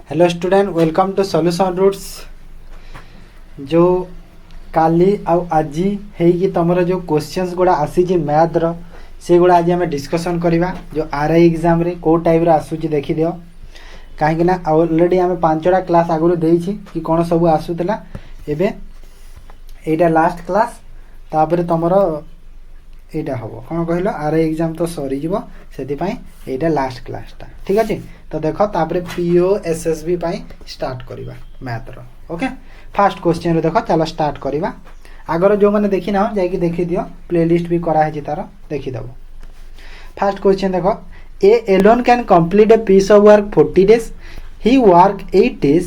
Hello student welcome to Solution Roots. जो काली आज है तुम जो क्वेश्चंस गुड़ा आसी मैथ रो से गुड़ा आज आम डिस्कसन करवा। जो आरआई एग्जाम रे को टाइप आसूची देखी दियो कहीं ऑलरेडी आम 5टा क्लास आगुरी देइछि कि कौन सब आसूला। एबे एटा लास्ट क्लास तापर तुमर एटा हम कौन कहल आरआई एग्जाम तो सरी जीवो से एटा लास्ट क्लासटा ठीक अच्छे। तो देख तापर पीओ एसएसबी स्टार्ट करवा मैथ रो। ओके फास्ट क्वेश्चन देख चलो स्टार्ट करवा। आगर जो मैंने देखी ना जाकि देखी दियो प्लेलिस्ट भी कराई तार देखीदेव। फास्ट क्वेश्चन देख A alone can complete a piece of work 40 days he work 8 days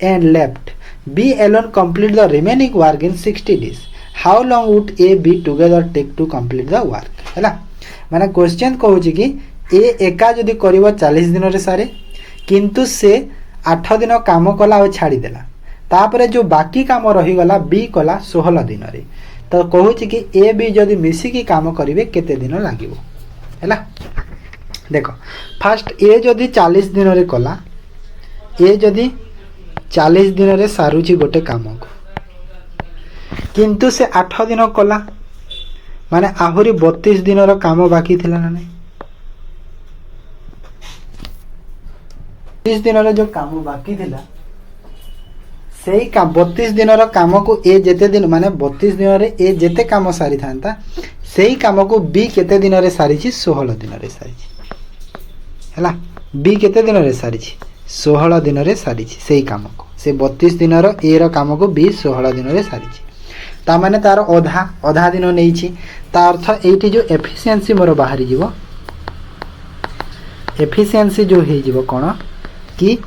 and left B alone complete the remaining work in 60 days how long would A B together take to complete the work है माने question कहूँ कि ए एका जदि कर 40 दिन रे सारे किंतु से 8 दिन काम कला और छाड़देला तापर जो बाकी काम रहीगला बी कला 16 दिन रे। तो कहूँ कि ए बी जदि मिसिकी काम करेंगे केते दिन लगे है। देख फास्ट ए जदि 40 दिन रे कला ए जदि 40 दिन रे सारुची गोटे काम को किंतु से 8 दिन कला माने आहुरी 32 दिन काम बाकी थिला ना नहीं 32 दिन जो काम बाकी थिला सेही काम 32 दिन काम को ए जेते दिन माने 32 दिन रे ए जेते काम सारी थांता सेही काम को बी केते दिन रे सारी 16 दिन रे सारी हैला। बी केते दिन रे सारी 16 दिन रे सारी सेही काम को से 32 दिन ए रो काम को बी 16 दिन रे सारी ता माने तार अधा दिन नहीं ता अर्थ एठी जो एफिशिएंसी मोर बाहरी जीवो एफिशिएंसी जो हे जीवो कोन कि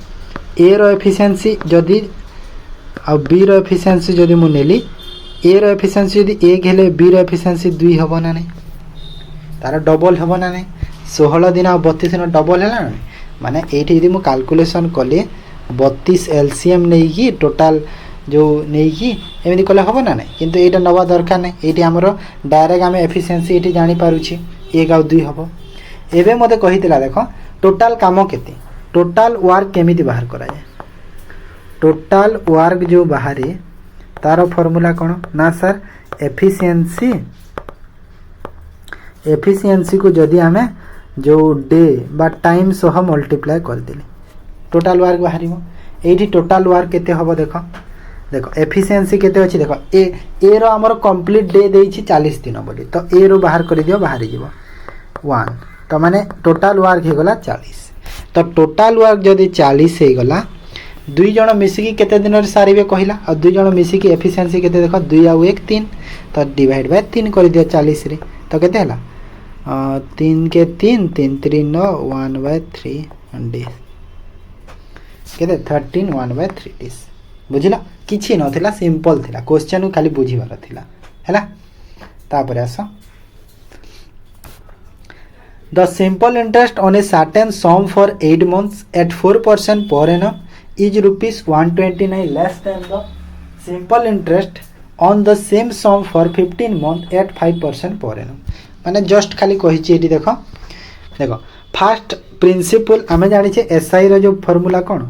ए रो एफिशिएंसी जदि आ बी रो एफिशिएंसी जदि मु नेली ए रो एफिशिएंसी जदि 1 हेले बी रो एफिशिएंसी 2 हबो ना नहीं तार डबल हबो ना नहीं 16 दिन आ 32 दिन डबल हैला ना माने एठी यदि मु कैलकुलेशन कले 32 एलसीएम नहीं कि टोटल जो नहीं कि एमती कले हम ना नहीं किंतु एटा नवा दरकार नहीं ये आमर डायरेक्ट आम एफिशिएंसी ये जानी पारुछि 1 आ 2 हम एबे मते कहितला देख टोटल काम केते टोटल वर्क केमिति बाहर करा जाए। टोटल वर्क जो बाहर तार फॉर्मूला कौन ना सर एफिशिएंसी को जदि आमे जो डे बा टाइम सह मल्टीप्लाई कर देली टोटल वर्क बाहर ये टोटल वर्क केते हम देख एफिशिएंसी केते अछि देख ए रो हमर कंप्लीट डे देछि 40 दिन बोली तो ए रो बाहर कर दियो बाहर जीवो 1 तो माने टोटल वर्क हे गला 40। तो टोटल वर्क जदि 40 हे गला दुई जण मिसिकी केते दिन रे सारिबे कहिला और दुई जण मिसिकी एफिशिएंसी केते देख 2 आ 1 3 तो डिवाइड बाय 3 कर दियो 40 रे तो केते हला 3 के 3 3 3 9 1/3 days केते 13 1/3 days बुझिला किछि नथिला सिंपल थिला क्वेश्चन खाली बुझिबार थिला हैला। तापर आस the simple interest on a certain sum for 8 months at 4% per annum is ₹129 less than the simple interest on the same sum for 15 months at 5% per annum माने just खाली कहिछि एटी देखो फास्ट प्रिंसिपल आमे जानि छे एसआई रो जो फार्मूला कोन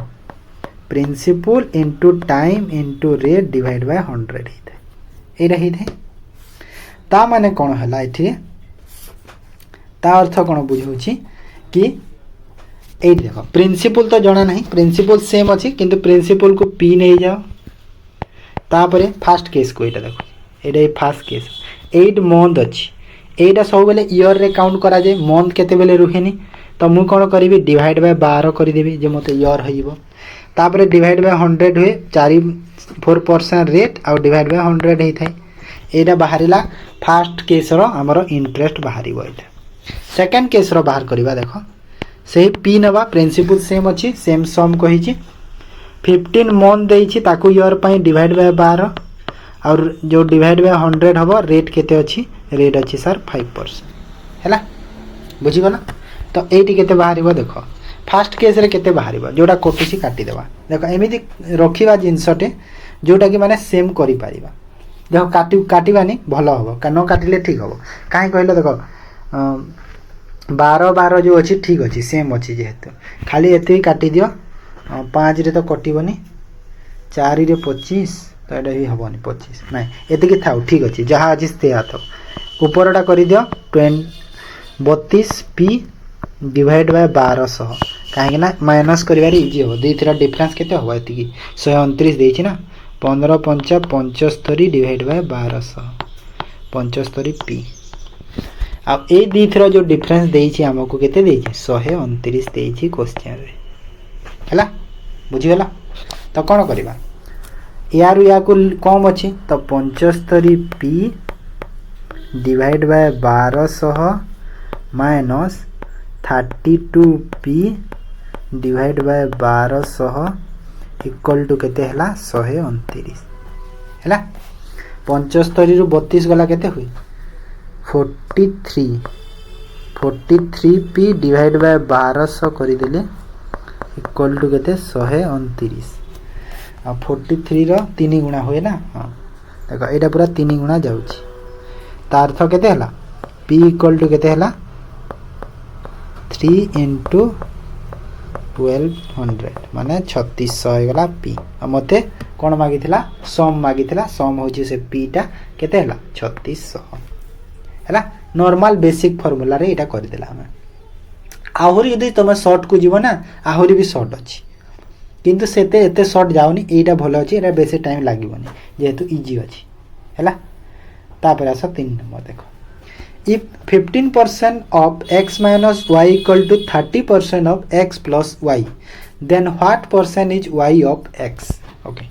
principal into time into rate divide by 100 ही थे ता माने कौन है ये ता अर्थ कौन बुझाऊँ कि ये देख प्रिंसिपल तो जना नहीं प्रिंसिपल सेम अच्छी किंतु प्रिंसिपल को पी नहीं जाओ तापर फास्ट केस को ये देख ये फास्ट केस 8 month अच्छी यहीटा सब बेले इयर रे काउंट करा जाए मंथ केते बेले रुहेनी तो मु कौन करी डिवाइड बाय 12 करदेवी जे मत इयर हो तापर डिवाइड बाय 100 हुए 4% रेट आउ डिवाइड बाय 100 होता है यहाँ बाहरला फास्ट केस रो हमर इंटरेस्ट बाहर सेकेंड केस रो बाहर करवा देख से पी नवा प्रिंसिपल सेम अच्छी सेम सम कही 15 month देछि ताकू इयर पाई डिवाइड बाय 12 और जो डिवाइड बाय 100 हम रेट केते अच्छी रेट अच्छी सर 5% है बुझीगला। तो ये केते बाहर देख फास्ट केस रे केते बाहर जोटा कटुची काटिदेवा देख एमती रखा जिनसटे जोटा कि माने सेम करि परिबा देख काटिबानी भल हम न काटिले ठीक हम कहीं कहले देख 12 जो अच्छी ठीक अच्छी सेम अच्छी जेहेतु खाली एत काटी दियो पाँच रे तो कटबनी 4 रे 25 तो ये भी हेनी 25 ना ये था ठीक अच्छे जहाँ अच्छी से था उपरटा कर दियो 32 पी डिवाइड बाय 1200 कहीं माइनस कर इजी हम दुईथर डिफरेन्स के हम ये 129 देना 15 पंचा 75 डिवाइड बाय 1200 75 पी अब ये दुईथर जो डिफरेन्स देती आमको के 129 देती क्वेश्चन है बुझीगला तो कौन करवा यार या कम अच्छी तो 75 पी डिवाइड बाय 1200 माइनस 32 P divide by 1200 equal to केते हला 129 है 75 रु 32 गला केते हुई 43 पी डिवाइड बाय 1200 करदेले इक्वल टू केते 129 आ 43 रो 3 गुणा हुए ना हाँ देखो एटा पूरा 3 गुणा जाउची तार अर्थ केते हला पी इक्वल टू केते हला 3 इंटू 1200 माने 3600 होगला पी मते कौन मागी सम मागी सम हो से पीटा केते हला 3600 है नॉर्मल बेसिक फॉर्मूला रे एटा कर देला हमें आहुरी यदि तुम शॉर्ट को जीव ना आहुरी भी शॉर्ट अच्छी किंतु सेते एते शॉर्ट जाउनी एटा भलो अछि एटा बेसी टाइम लागिवनी जेहेतु इजी अछि हैला तापर आस 3 नंबर देखो if 15% of x minus y equal to 30% of x plus y then what percent is y of x okay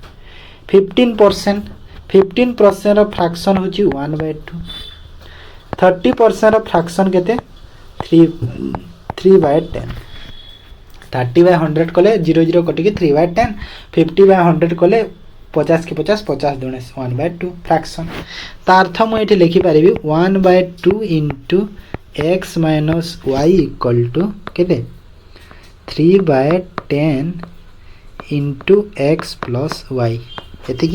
15% of fraction होची 1/2 30% of fraction केते 3/10 30/100 कले 0 कटी के 3/10 50/100 कले 50 के 50 50 दुणे 1/2 फ्रैक्शन तार्थ मुझे लिखि पारि 1/2 into x minus y equal to केते 3/10 इंटू एक्स प्लस वाई एति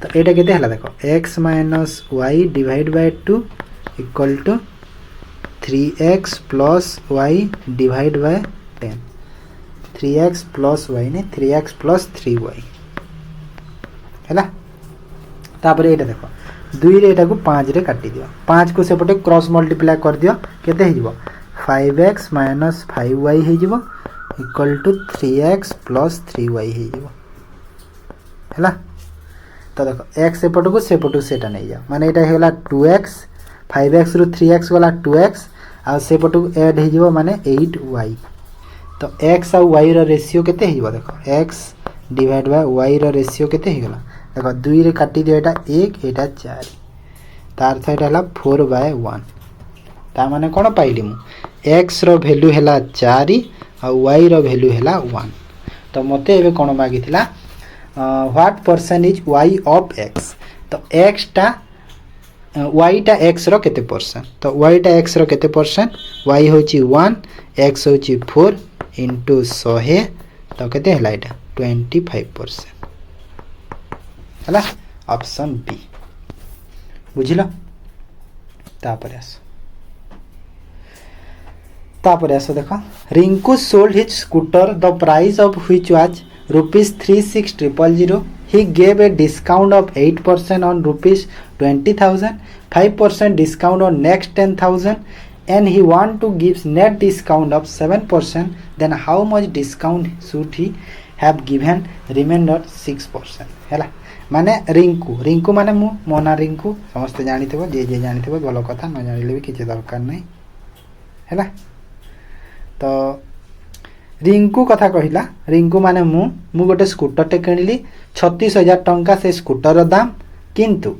तो एटा केते हला देखो x minus y divide by 2 equal to 3x plus y divide by 10 3x plus y ने 3x प्लस 3y है तापर ये देखो 2 रे को 5 रे काटी दियो 5 को सेपटे क्रॉस मल्टीप्लाई कर दियो केते हे जिवो 5x माइनस 5y हे जिवो equal to 3x plus 3y हे जिवो है तो देखो x सेपट को सेपटू सेटा नहीं जाओ माने एटा हेला 2x 5x रु 3x वाला 2x आ सेपटू ऐड हे जिवो माने 8y तो x आ y रो रेशियो केते हे जिवो देखो x डिवाइड बाय y रो रेशियो केते हे गला देखो 2 रे काटी दियो एटा 1 एटा 4 तार अर्थ एटा हला 4/1 ता माने कोन पाइली मु x रो वैल्यू हला 4 आ y रो वैल्यू हला 1 तो मते एबे कोन मागिथिला what percent is y of x तो x टा y टा x रो केते परसेंट तो y टा x रो केते परसेंट y होची 1 x होची 4 इंटू 100 तो केते हला एटा 25% है ऑप्शन बी बुझिल तापर आस देख Rinku sold his scooter the price of which was ₹36,000 he gave a discount of 8% on ₹20,000 5% discount on next 10,000 and he want to give net discount of 7% then how much discount should he have given remainder 6% है माने रिंकू माने मु मोना रिंकू समस्त जानी थबो जे जानी थबो भलो कथा न जानिले भी किछ दरकार नै हैला तो रिंकू कथा कहिला रिंकू माने मु गोटे स्कूटर टे किनिली 36,000 टंका से स्कूटर दाम किंतु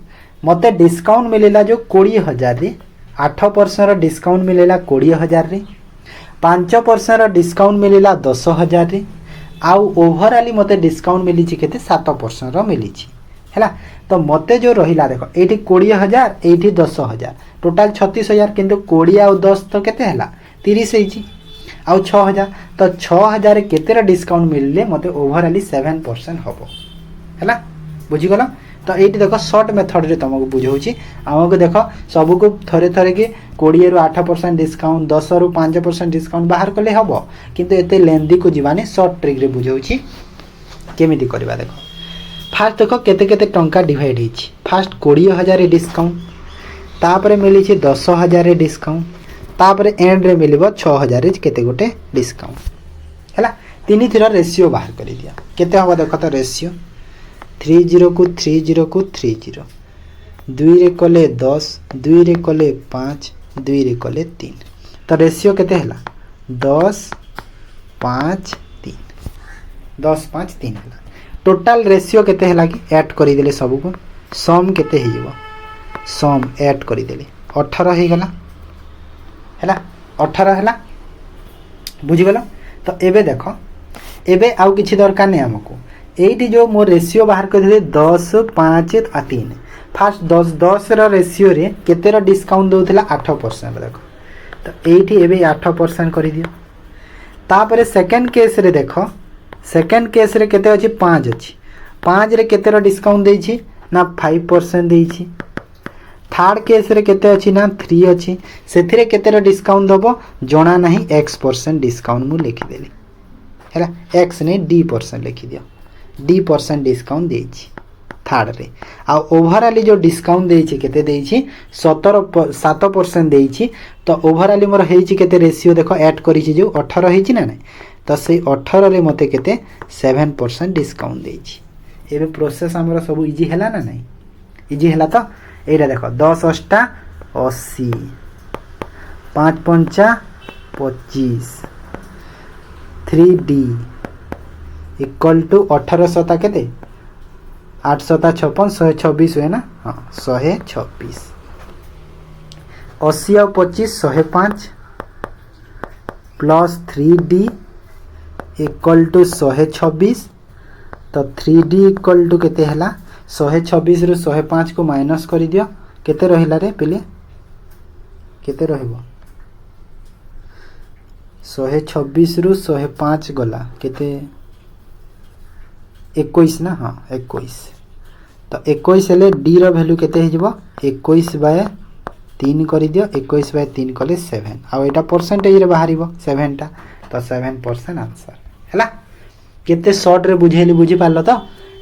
मते डिस्काउंट मिलेला जो 20,000 रे 8% रो डिस्काउंट मिलेला 20,000 रे 5% रो डिस्काउंट मिलेला 10,000 रे आउ ओवरऑल मते डिस्काउंट मिली छि केते 7% रो मिली छि हैला तो मते जो रहिला देखो एठी 20,000 एठी 10,000 टोटल 36,000 किंतु 20 आ 10 तो केते हैला 30 है छि आउ 6,000 तो 6,000 रे केते रा डिस्काउंट मिलले मते ओवरऑल 7% हबो हैला बुझी गला तो ये देख सर्ट मेथड रे तुमको बुझाऊँगी आमको देख सबको थरे थरे कि 20 ରୁ 8% डिस्काउंट 10 ରୁ 5% डिस्काउंट बाहर कले हम किंतु एते लेंदी को जीवानी सर्ट ट्रिक रे बुझाऊँगी केमिति करबा देख फास्ट देख केते केते टंका डिवाइड होइछि फास्ट 20,000 डिस्काउंट तापर मिली 10,000 डिस्काउंट तापर एंड रे मिलिबो 6,000 केते गोटे डिस्काउंट हैला तीन थीर रेशियो बाहर कर दिया केते हबो देख तो रेशियो 30 को 30 को 30 2 रे कले 10 2 रे कले 5 2 रे कले 3 तो रेशियो केते हला 10 5 3 10 5 3 हला टोटल रेशियो केते हला कि ऐड करि देले सब को सम केते हे जीवो सम ऐड करि देले 18 हे गला हैला 18 हैला बुझी गलो तो एबे देखो एबे आउ किछि दरकार नै हमको एठी जो मो रेशियो बाहर कर दिले 10 5 आ 3 फास्ट 10 10 रो रेशियो रे केते रो डिस्काउंट दोथला 8% देखो तो एठी एबे 8% करि दियो तापर सेकंड केस रे देखो सेकंड केस रे केते अछि 5 अछि 5 रे केते रो डिस्काउंट देइ छी ना 5% देइ छी थर्ड केस रे केते अछि ना 3 अछि सेथिरे केते रो डिस्काउंट दबो जणा नाही x% डिस्काउंट मु लिखि देली हैला x ने d% लिखि दियो d% डिस्काउंट देइ छी थर्ड रे आ ओवरऑल जो डिस्काउंट देइ छी केते देइ छी 7% देइ छी तो ओवरऑल मोर हेइ छी केते रेशियो देखो ऐड करि छी जो 18 हेइ छी ना नै तो से 18 रे मते केते 7% डिस्काउंट देइ छी एबे प्रोसेस हमर सब इजी हैला ना नै इजी हैला तो एरा देखो 10 अष्टा 80 5 पंचा 25 3d इक्वल टू 18 सता केते 8 सता 56 126 है ना हाँ 126 80 और 25 105 प्लस 3d इक्वल टू 126 तो 3d इक्वल टू केते हला 126 रु 105 को माइनस कर दियो केते रहिला रे पहिले केते रहइबो 126 रु 105 गला केते 21 ना हाँ 21 तो 21 हेले डी रो वैल्यू केते हे जिवो 21 बाय 3 कर दियो 21 बाय 3 कले 7 आ एटा परसेंटेज रे बाहरिबो 7 टा तो 7% आंसर हैला केते शॉर्ट रे बुझेली बुझी पारलो तो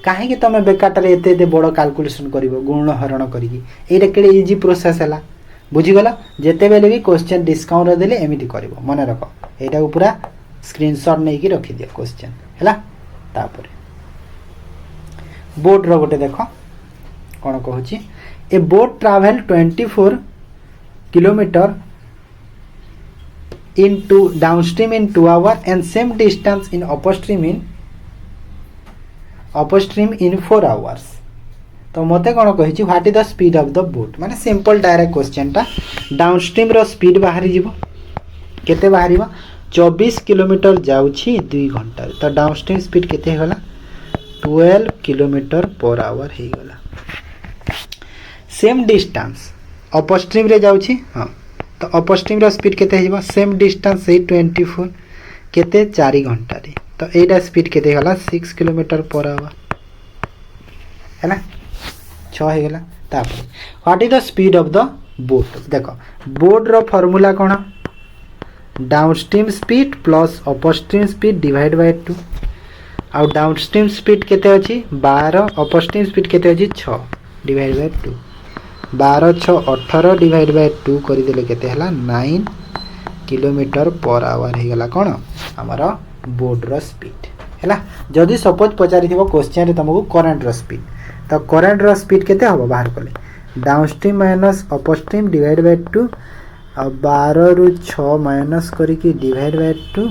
काहे कि तमे बेकाटरे एते एते बड़ कैलकुलेशन करिवो गुण हरण करिकी एटा केडे इजी प्रोसेस हैला बुझी गला जेते बेले भी क्वेश्चन डिस्काउंट रे देले एमिति करिवो मने रखो एटा पूरा स्क्रीनशॉट नै कि रखि दियो क्वेश्चन हैला तापर बोट रो गोटे देखो कोन कहूची a boat travel 24 kilometre into downstream in 2 hours and same distance in upstream in 4 hours तो मते कोन कहिछि what is the speed of the boat माने सिंपल डायरेक्ट क्वेश्चन टा डाउनस्ट्रीम रो स्पीड बाहरी जीवो केते बाहरीबो 24 किलोमीटर जाउछि 2 घंटा तो डाउनस्ट्रीम स्पीड केते होला 12 किलोमीटर पर आवर हे गला सेम डिस्टेंस अपस्ट्रीम रे जाउछि हां तो अपस्ट्रीम रो स्पीड केते हेबो सेम डिस्टेंस से 24 केते 4 घंटा रे तो एटा स्पीड केते होला 6 किलोमीटर पर आवर हैला 6 हे गला तापर what is the speed of the boat देखो बोट रो फार्मूला कोन downstream speed plus upstream speed divide by 2 आ डाउनस्ट्रीम स्पीड केते अछि 12 अपस्ट्रीम स्पीड केते अछि 6 डिवाइड बाय 2 12 6 18 डिवाइड बाय 2 करि देले केते हला 9 किलोमीटर पर आवर हे गला कोन हमर बोट रो स्पीड हैला जदी सपोज पचारि थिबो क्वेश्चन रे तुमको करंट रो स्पीड तो करंट रो स्पीड केते हबो बाहर कले downstream minus upstream divide by 2 आ 12 रु 6 माइनस करी की डिवाइड बाय 2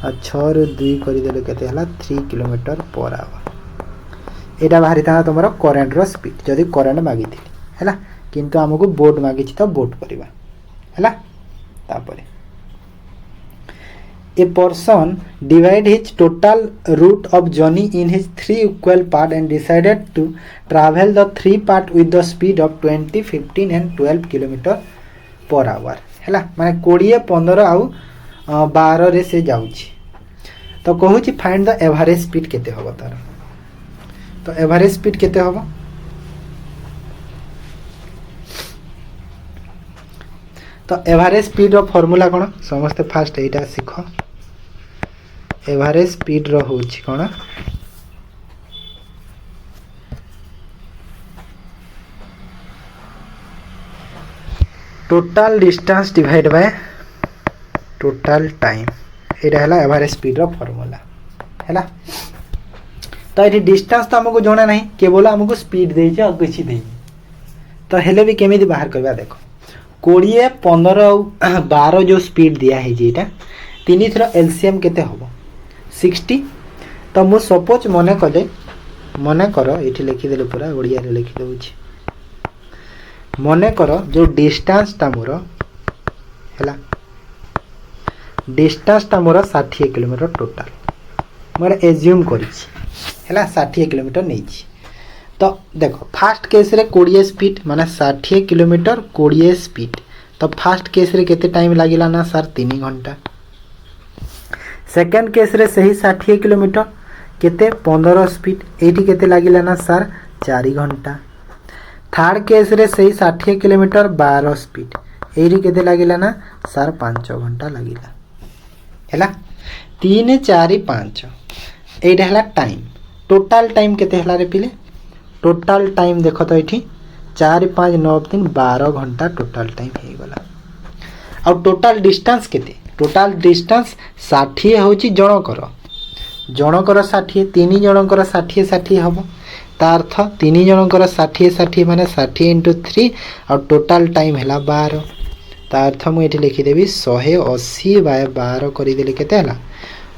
आ 6 रु 2 करि देले केते हला 3 किलोमीटर पर आवर एटा बाहरी था तुमरो करंट रो स्पीड जदी करंट मागिथि हैला किंतु हमको बोट मागिछि तो बोट करबा हैला तापरे a person divide his total route of journey in his 3 equal part and decided to travel the 3 part with the speed of 20 15 and 12 km per hour हैला माने 20 15 आउ 12 रे से जाउछि तो कहूछि फाइंड द एवरेज स्पीड केते होबो तार तो एवरेज स्पीड केते होबो तो एवरेज स्पीड रो फॉर्मूला कौन समस्ते फास्ट एटा सीख एवरेज स्पीड रो होची कौन total distance divide by total time एटा हला एवरेज स्पीड रो फॉर्मूला हैला। तो ये डिस्टेंस तो हमको जଣା नहीं केवल हमको स्पीड दे आ किसी दे तो हेले भी केमी बाहर करवा देखो 20 15 12 जो स्पीड दिया है जेटा तीन थर एलसीएम केते हबो 60। तो मु सपोज मने कर ये लिखिदे पूरा ओडिया रे लिखि दउछि मने कर जो डिस्टेंस ता मोर हैला डिस्टेंस ता मोर 60 किलोमीटर टोटल मोर एज्यूम करिछि हैला 60 किलोमीटर नहीं। तो देखो फास्ट केस रे 20 स्पीड माने 60 किलोमीटर 20 स्पीड तो फास्ट केस रे केते टाइम लागिला ना सर 3 घंटा। सेकंड केस रे सही 60 किलोमीटर केते 15 स्पीड एठी केते लागिला ना सर 4 घंटा। थर्ड केस रे सही 60 किलोमीटर 12 स्पीड एठी केते लागिला ना सर 5 घंटा लागिला हैला 3 4 5 एटा हला टाइम टोटल टाइम केते हला रे पिले टोटल टाइम देखो तो ये 4 5 9 3 12 घंटा टोटल टाइम हो गला। और टोटल डिस्टेंस केते टोटल डिस्टेंस 60 होची जनकर 60 तीन जनकर 60 60 हम तार्थ तीन जनकर 60 60 माने 60 × 3 और टोटल टाइम है 12 तार्थ मुझे लिखिदेवी 180/12 करदेले केते हला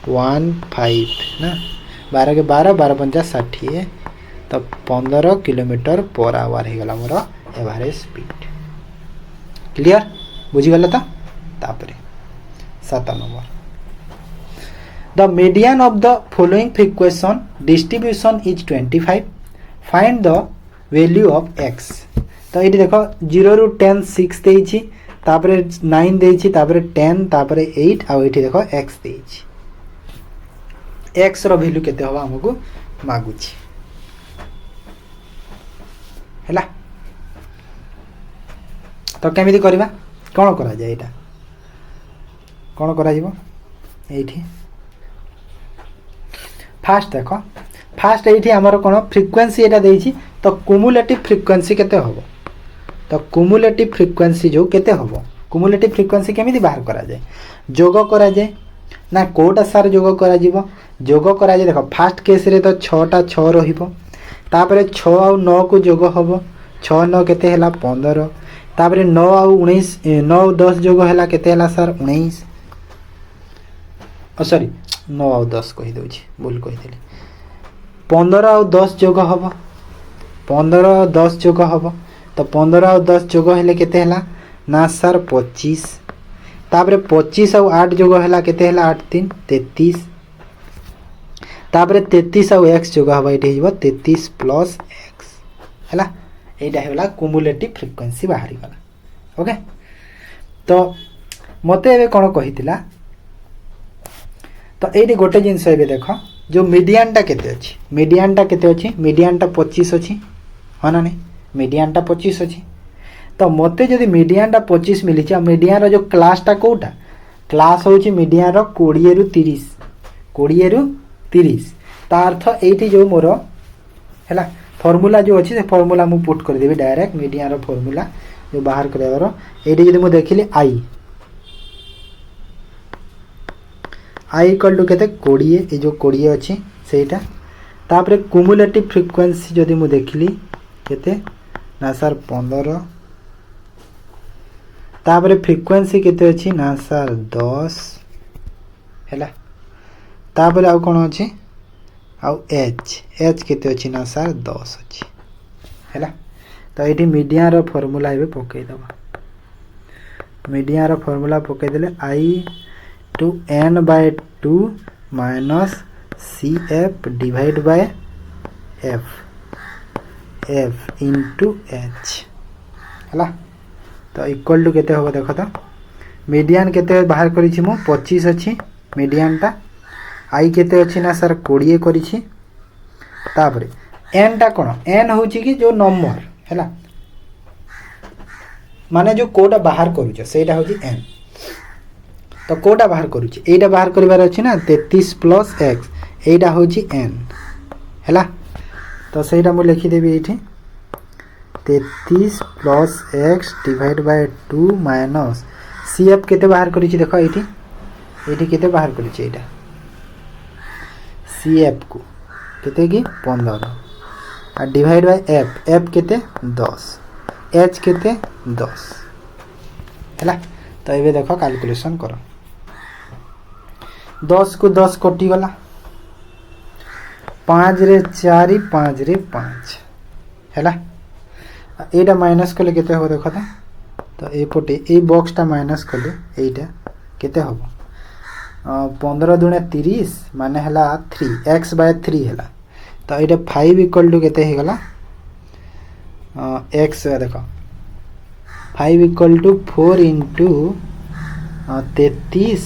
15 ना 12 के 12 12 पंजा 60 तो 15 किलोमीटर पर आवर हो गला मोर एवरेज स्पीड। क्लियर बुझीगल तो तापरे 7 number the median of the following frequency distribution is 25 find the value of x। तो ये देखो 0 ରୁ 10 6 देछि तापरे 9 देछि तापरे 10 तापरे 8 आ एठी देखो x देछि x रो वैल्यू केते होबा हमको मागुछि हैला। तो केमिति करबा कोन करा जाय एटा कोन करा जिवो एठी फास्ट देखो फास्ट एठी हमर कोन फ्रीक्वेंसी एटा देछि तो क्युमुलेटिव फ्रीक्वेंसी केते होबो तो क्युमुलेटिव फ्रीक्वेंसी जो केते होबो क्युमुलेटिव फ्रीक्वेंसी केमिति बाहर करा जाय जोग करा जाय ना कोटा सार जोग करा जिवो जोग करा जाय देखो फास्ट केस रे तो 6 टा 6 रहिबो तापरे 6 और 9 को जोग होबो 6 9 केते हला 15 तापरे 9 और 19 9 10 जोग हला केते हला सर 19 सॉरी 9 और 10 कहि दोछि भूल कहि देली 15 और 10 जोग होबो 15 और 10 जोग होबो तो 15 और 10 जोग हेले केते हला ना सर 25 तापरे 25 और 8 जोग हला केते हला 8 3 33 तापरे 33 और x जोग हवा एठी हिबो 33 प्लस x हला एटा हेला क्युमुलेटिव फ्रीक्वेंसी बाहरी गला। ओके तो मते एबे कोन कहितिला तो एठी गोटे जिंस एबे देखो जो मीडियन टा केते अछि मीडियन टा 25 अछि ह ना नहीं मीडियन टा 25 अछि तो मते जदि मीडियन टा 25 मिली छ मीडियन रो जो क्लास टा कोटा क्लास होछि मीडियन रो 20 ରୁ 30 ता अर्थ एठी जो मोर हैला फार्मूला जो अछि से फार्मूला मु पुट कर देबी डायरेक्ट मीडियन रो फार्मूला जो बाहर करबारो एठी जदि मु देखिली i इक्वल टू केते 20 ए जो 20 अछि सेटा तापरे क्युमुलेटिव फ्रीक्वेंसी जदि मु देखिली केते ना सर 15 तापरे फ्रीक्वेंसी केते अछि ना सर 10 हैला तापरे आ कोन अछि आ h केते अछि ना सर 10 अछि हैला। तो एठी मीडियन रो फार्मूला एबे पके दबा मीडियन रो फार्मूला पके देले i to n/2 minus cf divide by f into h हैला। तो इक्वल टू केते होबो देखो तो मीडियन केते बाहर करी छी मु 25 अछि मीडियन टा आई केते अछि ना सर 20 करी छी तापरे n टा कोन n होची कि जो नंबर हैला माने जो कोटा बाहर करूछ सेटा होची n तो कोटा बाहर करूछ एटा बाहर करिवार अछि ना 33 प्लस x एटा होची n हैला तो सेटा मु लिखि देबी एठी 33 plus x divide by 2 minus cf केते बाहर करिछि देखो एठी केते बाहर करिछि एटा cf को केते की 15 आ डिवाइड बाय f केते 10 h केते 10 हैला तो एबे देखो कैलकुलेशन करो 10 को 10 कटि गला 5 रे 4 5 रे 5 हैला एटा माइनस कले केते हो देखो तो ए पटे ए बॉक्स टा माइनस कले एटा केते हो 15 दुणे 30 माने हला 3 x बाय 3 हला तो एटा 5 इक्वल टू केते हे गला x देखो 5 equal to 4 into 33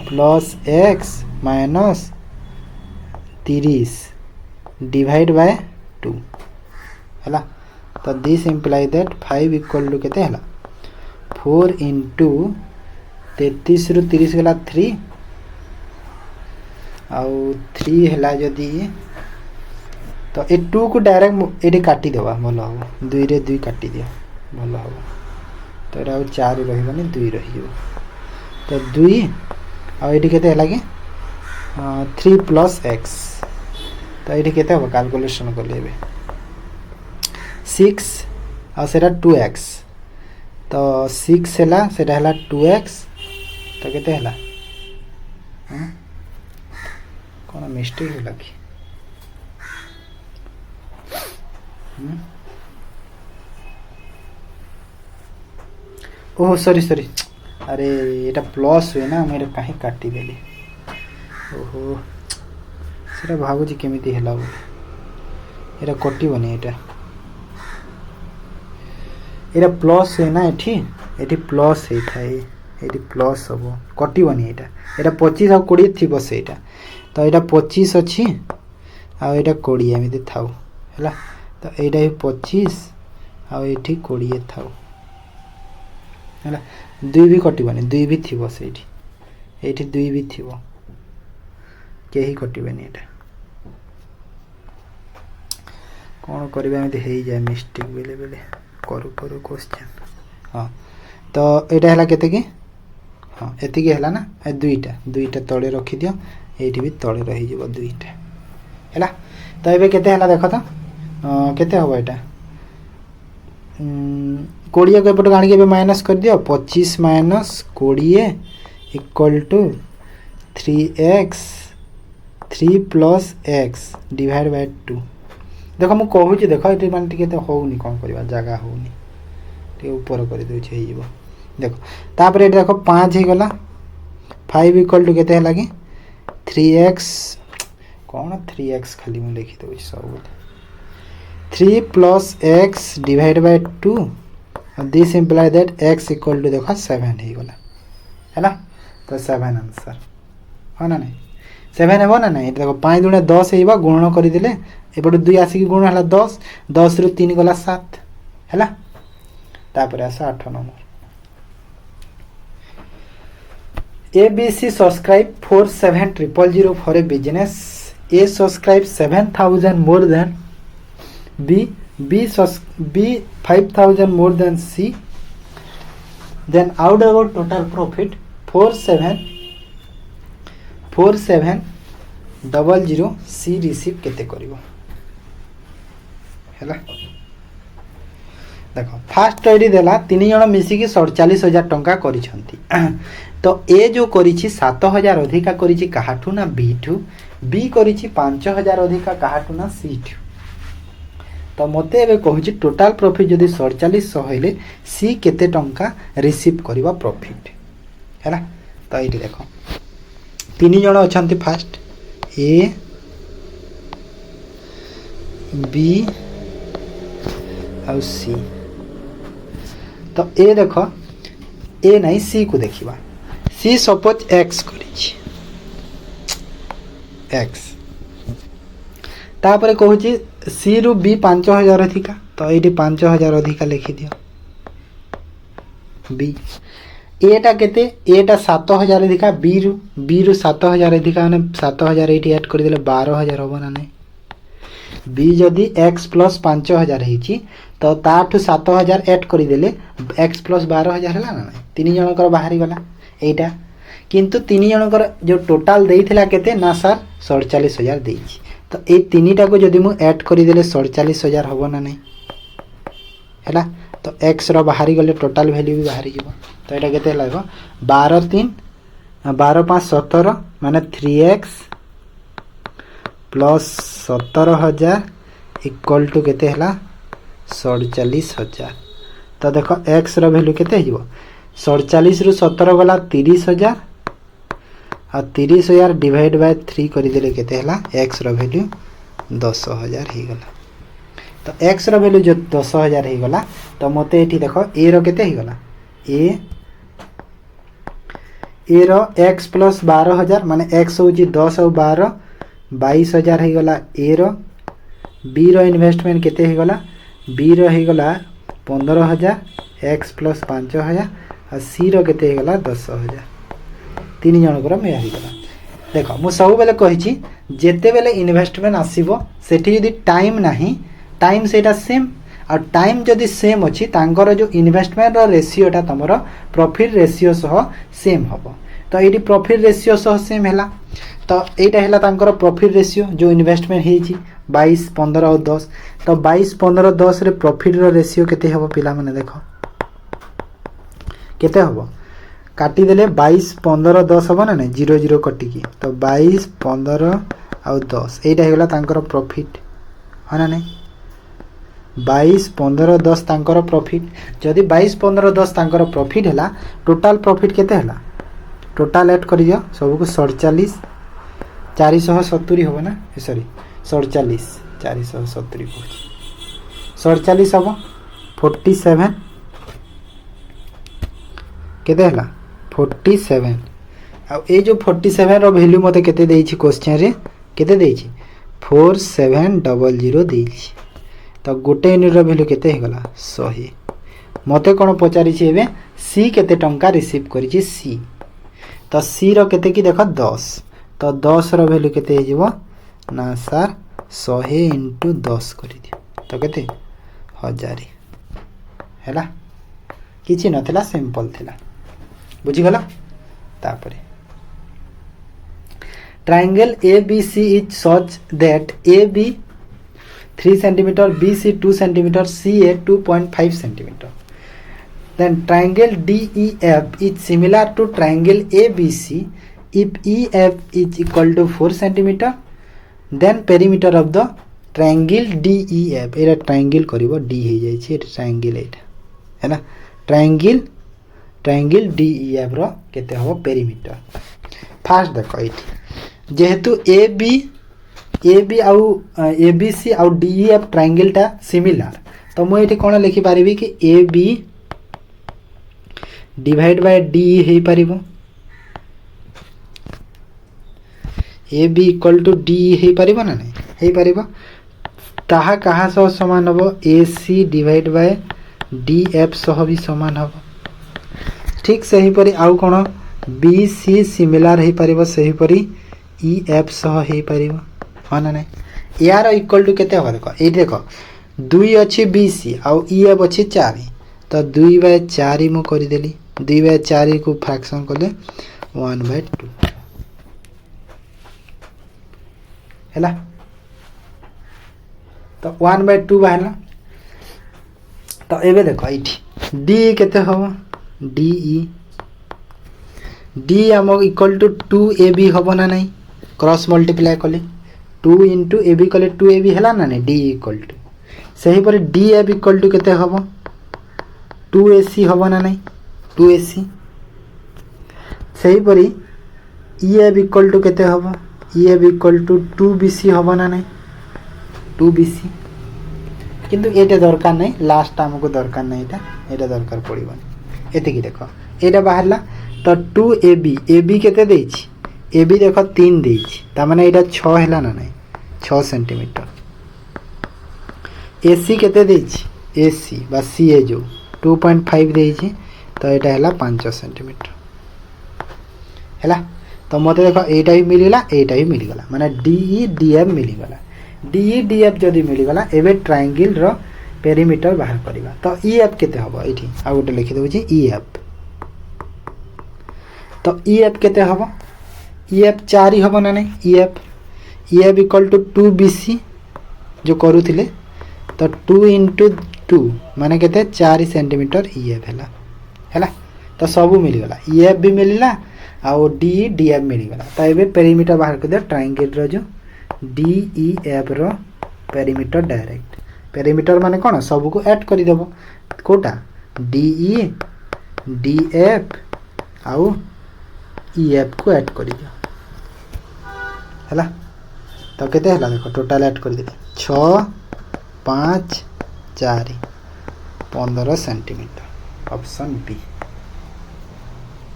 plus x minus 30 divide by 2 हला तो this imply that 5 equal to केते हला 4 इंटू 33 रु 30 गला 3 आउ 3 हला जदी तो ए 2 को डायरेक्ट एडी काटी देबा भलो हो 2 रे 2 काटी दिया भलो हो तो एटा 4 रहिबनी 2 रहियो तो 2 आ एडी केते हला कि 3 प्लस x तो एडी केते हो कैलकुलेशन कर लेबे 6 आ सेटा 2x तो 6 हला सेटा हला 2x तो केते हला कोन मिस्टेक होला कि ओह सॉरी अरे एटा प्लस हुए ना मेरे कहीं काटी देली ओहो सेटा भाबुजी केमिति हला एटा कटी बनी एटा प्लस है ना एठी प्लस है थाई एठी प्लस हबो कटी बनी एटा 25 आ 20 थिबो सेटा तो एटा 25 अछि आ एटा 20 एमिति थाउ हला तो एटा 25 आ एठी 20 थाउ हला 2 भी कटी बनी 2 भी थिबो सेठी एठी 2 भी थिबो केही कटी बनी एटा कोन करबे एमिति हेई जाय मिस्टेक बेले बेले करू क्वेश्चन हाँ तो एटा हला केते की हाँ एति की हला ना ए दुईटा तळे रखि दियो एठी भी तळे रहि जबो दुईटा हला तो एबे केते हला देखो तो केते होबो एटा 20 को एपट गाणी के माइनस कर दियो 25 minus 20 equal to 3x 3 plus x divide by 2 देखो मु कहू छी देखो एटी मान टिके तो होउनी कोन करबा जगह होउनी टे ऊपर कर दउ छै हिबो देखो तापर एटा देखो 5 हे गला 5 इक्वल टू केते हला कि 3x कोन 3x खाली मु लिखि दउ सब 3 plus x divide by 2 this imply that x equal to देखो 7 हे गला हैला तो 7 आंसर हो ना नहीं 7 हेबो ना नहीं देखो 5 दुणे 10 हेबा गुणन करि दिले एपट 2 आसी गुण हला 10 10 रु 3 गला 7 हैला तापर आसा 8 number ABC subscribe 47000 for a business A subscribe 7000 more than B 5000 more than C then out about total profit 4700 C receive केते करिवो हैला देखो फास्ट आईडी देला 3 जण मिसी की 47000 टंका करिसंती तो ए जो करिछि 7000 अधिका करिछि काहाठू ना बी ठू बी करिछि 5000 अधिका काहाठू ना सी ठू तो मते एबे कहूछि टोटल प्रॉफिट जदी 4700 होइले सी केते टंका रिसीव करबा प्रॉफिट हैला तो एठी देखो 3 जण अछंती फास्ट ए बी और सी तो ए देखो ए नहीं सी को देखिबा सी सपोज x करिछि x तापर कहूछि सी रु बी 5000 अधिका तो एठी 5000 अधिका लिखि दियो बी एटा केते एटा 7000 अधिका बी रु 7000 अधिका माने 7000 एटी ऐड कर देले 12000 होबो ना नहीं बी जदि x प्लस 5000 हेची तो ताठु 7000 ऐड कर देले x प्लस 12000 हला ना नहीं तीन जनकर बाहरी गला एटा किंतु तीन जनकर जो टोटल देइथिला केते ना सर 47000 देइछि तो ए तीनटा को जदि मु ऐड कर देले 47000 होबो ना नहीं हैला तो x रो बाहरी गले टोटल वैल्यू भी बाहरी जीवो तो एटा केते लागो 12 3 12 5 17 माने 3x प्लस 17000 इक्वल टू केते हला 47000 तो देखो x रो वैल्यू केते हिजो 47 रु 17 गला 30000 आ 30000 डिवाइड बाय 3 करि देले केते हला x रो वैल्यू 10000 ही गला तो x रो वैल्यू जो 10000 ही गला तो मते एठी देखो a रो केते ही गला a रो x प्लस 12000 माने x होची 10 और 12 22000 ही गला a रो b रो इन्वेस्टमेंट केते ही गला b रो ही गला 15000 x प्लस 5000 आ c रो केते ही गला 10000 तीन जनकर मेहरी गला देखो मु सब बेले कहिची जेते बेले इन्वेस्टमेंट आसीबो सेठी यदि टाइम नाही टाइम सेटा सेम और टाइम जदि सेम अछि तांकर जो इन्वेस्टमेंट रो रेशियोटा तमरो प्रॉफिट रेशियो सह सेम हबो तो एडी प्रॉफिट रेशियो सह सेम हैला तो एटा हैला तांकर प्रॉफिट रेशियो जो इन्वेस्टमेंट हेछि 22 15 और 10 तो 22 15 10 रे प्रॉफिट रो रेशियो केते हबो पिला माने देखो केते हबो काटी देले 22 15 10 हबो ना नै 0 0 कटी की तो 22 15 और 10 एटा हेगला तांकर प्रॉफिट हना नै 22 15 10 तांकर प्रॉफिट जदि 22 15 10 तांकर प्रॉफिट हैला टोटल प्रॉफिट केते हैला टोटल ऐड करि दियो सब को 47 470 होबो ना सॉरी 47 470 को 47 हबो 47 केते हैला 47 आ ए जो 47 रो वैल्यू मते केते देइछि क्वेश्चन रे केते देइछि 4700 देइछि तो गोटे यूनिट रो वैल्यू केते हे गला 100 मते कोन पचारि छि एबे सी केते टंका रिसीव करि छि सी तो सी रो केते की देखो 10 तो 10 रो वैल्यू केते हे जिवो ना सर 100 * 10 करि दियो तो केते 1000 हैला किछि नथिला सिंपल थिला बुझी गला तापरे triangle ABC is such that AB 3 cm, BC 2 cm, CA 2.5 cm. Then triangle DEF is similar to triangle ABC if EF is equal to 4 cm. Then perimeter of the triangle DEF era triangle करिवो D हे जाय छै triangle एटा है ना triangle DEF रो केते हो perimeter fast देखो एठी जेहेतु AB आउ ABC आउ DEF ट्रायंगल टा सिमिलर तो मु एठी कोन लिखि पारिबी कि AB डिवाइड बाय DE हे पारिबो AB इक्वल टू DE हे पारिबो ना नै हे पारिबो ताहा कहा सह समान हबो AC डिवाइड बाय DF सह भी समान हबो ठीक सही परी आउ कोन BC सिमिलर हे पारिबो सही परी EF सह हे पारिबो हाना नै यार इक्वल टू केते हो देखो ए देखो 2 अछि BC आउ EF अछि 4 तो 2/4 मु करि देली 2/4 को फ्रैक्शन करले 1/2 हैला तो 1/2 बाहला तो एबे देखो एठी D केते हो DE D हमो इक्वल टू 2AB होबो ना नै क्रॉस मल्टीप्लाई करले 2 * AB करले 2AB हैला ना नै D इक्वल टू सही पर DF इक्वल टू केते होबो 2AC होबो ना नै 2AC सही परी EF इक्वल टू केते होबो EF इक्वल टू 2BC होबो ना नै 2BC किंतु एटा दरकार नै लास्ट हमको दरकार नै एटा दरकार पड़िबो एते की देखो एटा बाहरला तो 2AB AB केते देछि AB देखो 3 देछि ता माने एटा 6 हैला ना नै 6 सेंटीमीटर AC केते देछि AC बा CA जो 2.5 देछि तो यहाँ है 5 सेंटीमीटर है। तो मत देख एटा भी मिलगला एटा भी मिलगला माने डीई डीएफ मिलगला। डीई डीएफ जदि मिलगला एबे ट्रायंगल रो पेरीमीटर बाहर करवा। तो ईएफ केते हबो एठी आ गोटे लिखि दउची ईएफ। तो ईएफ केते हबो ईएफ 4 ही हबो ना नहीं EF EF equal to 2BC जो करूथिले तो 2 into 2 माने केते 4 सेंटीमीटर ईएफ हैला। तो सब मिलगला ईएफ भी मिलला आउ डी डीएफ मिलगला। तो ये पेरीमीटर बाहर कर दिया ट्रायंगल रो जो डीईएफ रो पेरीमीटर डायरेक्ट। पेरीमीटर माने कौन सब को ऐड कर देबो कोटा डीई डीएफ आउ ईएफ को ऐड कर दियो हैला। तो केते हैला देखो टोटल ऐड कर दिले 6 5 4 15 सेंटीमीटर ऑप्शन बी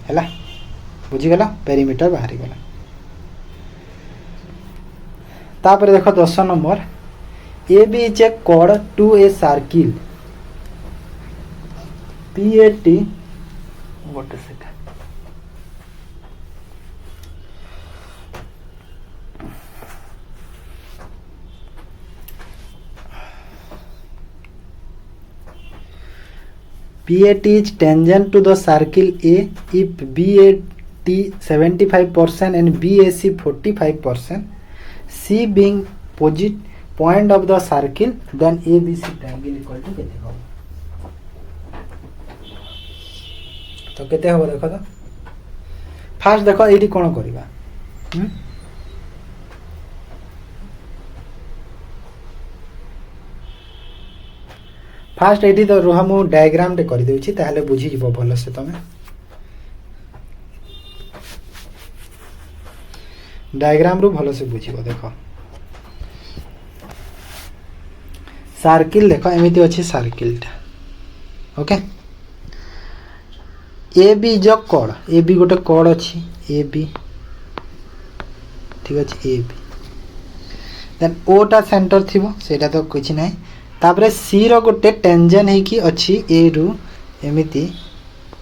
हैला। बुझीगला पेरीमीटर बाहर गला। तापर देखो 10 number A B is a chord to a circle PAT what is it PAT is tangent to the circle A if BAT 75% and BAC 45%, C being point of the circle, then ABC triangle equal to केते हो। तो केते हो देखो तो fast देखो AD कोन करबा fast eighty तो रुह मु डायग्राम टे कर देउची ताहले बुझी जीवो भलो से तमे डायग्राम रु भलो से बुझीबो। देखो सर्किल देखो एमिति अछि सर्किल टा ओके ए बी जो कॉर्ड ए बी गोटे कॉर्ड अछि ए बी ठीक अछि ए बी देन ओ टा सेंटर थिबो सेटा तो कुछ नै तापरे सी रो गोटे टेंजेंट है कि अच्छी ए रु एमिति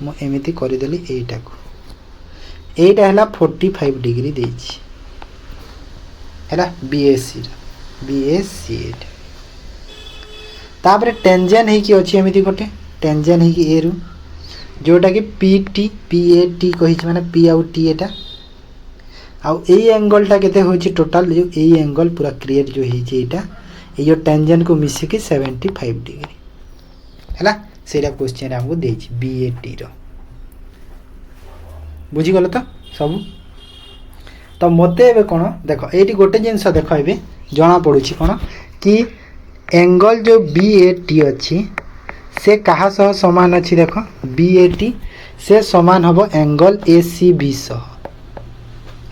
मु एमिति करि देली एटा को एटा हला 45 डिग्री देछि हला बीएसी तापरे टेंजेंट है कि अच्छी एमिति गोटे टेंजेंट है कि ए रु जोटा कि पीटी पीएटी कहि छ माने पी आउ टी एटा आउ ए एंगल टा केते होछि टोटल जो ए एंगल पूरा क्रिएट जो है जे एटा ये टेंजेंट को मिसी के 75 डिग्री हैला सेरा क्वेश्चन हमको देछि बीएटी रो बुझी गलो तो सब। तो मते एबे कोन देखो एटी गोटे जिंस देखो एबे जणा पडुछि कोन कि एंगल जो बीएटी अछि से कहा सह समान अछि देखो बीएटी से समान हबो एंगल एसीबी सह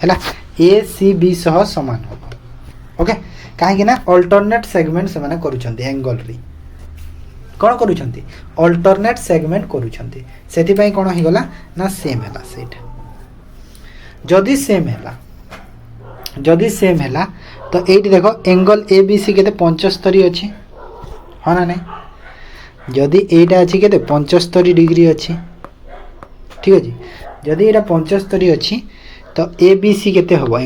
हैला एसीबी सह समान हबो ओके कहीं ना अल्टरनेट सेगमेंट से माने करूछंती एंगल री कोन करूछंती अल्टरनेट सेगमेंट करूछंती सेति पई कोन ही गला ना सेम हैला सेटा जदी सेम हैला तो एटी देखो एंगल एबीसी केते 75 अछि हा ना नहीं जदी एटा अछि केते 75 डिग्री अछि ठीक अछि जदी एटा 75 अछि तो एबीसी केते हबो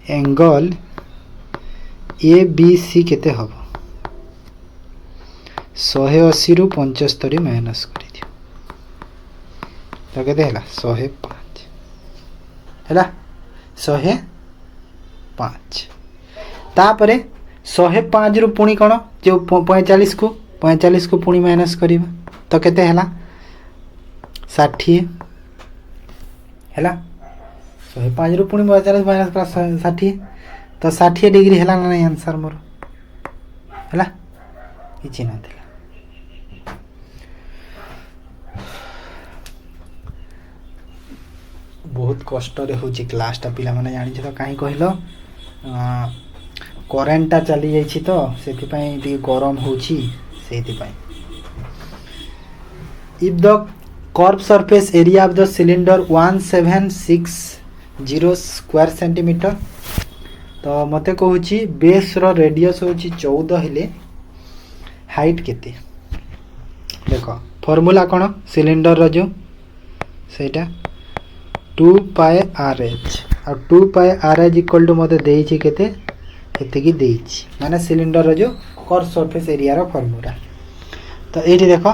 एंगल ए बी सी केते हबो 180 रु 75 माइनस करि दियो तो केते हला 105 हला 105 तापरे 105 रु पुणी कोन जो 45 को पुणी माइनस करिबा तो केते हला 60 हला 105 रु पुणी 45 माइनस कर 60 तो 60 डिग्री हला ना आंसर मोर हला किछि ना थिला। बहुत कष्ट रे होची क्लास टा पिला माने जानि छ काई कहिलो करेंट टा चली जाई छी तो सेति पई टी गरम होची सेति पई if the curve surface area of the cylinder 1760 square centimetre तो मते कहूची बेस रो रेडियस होची 14 हेले हाइट केते फॉर्मूला कौन सिलिंडर रो जो सेटा 2 पाए आर एच आ 2 पाए आर एच इक्वल टू मते देइछि केते एतिकी देइछि माने सिलिंडर रो जो कर सरफेस एरिया रो फॉर्मूला। तो एठी देखो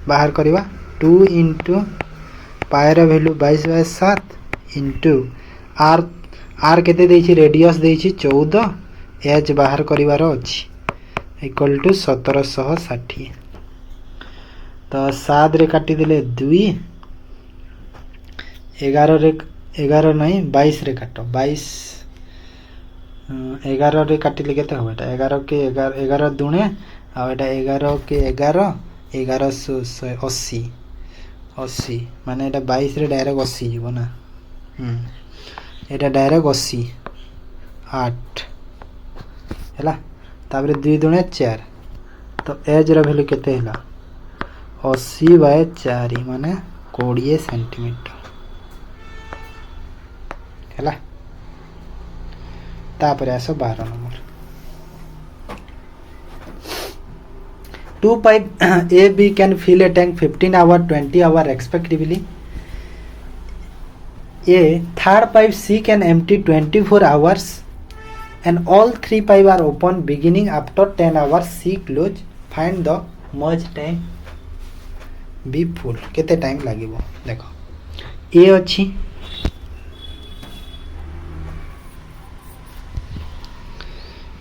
बाहर करवा 2 इंटू पाए रो वैल्यू 22/7 इंटू आर आर केते देइछि रेडियस देइछि 14 एच बाहर करिवार अछि इक्वल टू 1760। तो 7 रे काटी दिले 2 11 रे 11 नहीं 22 रे काटो 22 11 रे काटिले केते हो एटा 11 के 11 दुणे आ एटा 11 के 11 1180 80 माने एटा 22 रे डायरेक्ट 80 जीवो ना एटा डायरेक्ट 80 8 हैला ताबरे 2 दुणे 4 तो एज रो वैल्यू केते हैला 80/4 माने 20 सेंटीमीटर हैला। तापर आसो 12 number 2 pipe A B can fill a tank 15 hour 20 hour respectively. A third pipe C can empty 24 hours and all 3 pipe are open beginning after 10 hours C close. Find the merge time B full केते time लागिवो देखो A अछि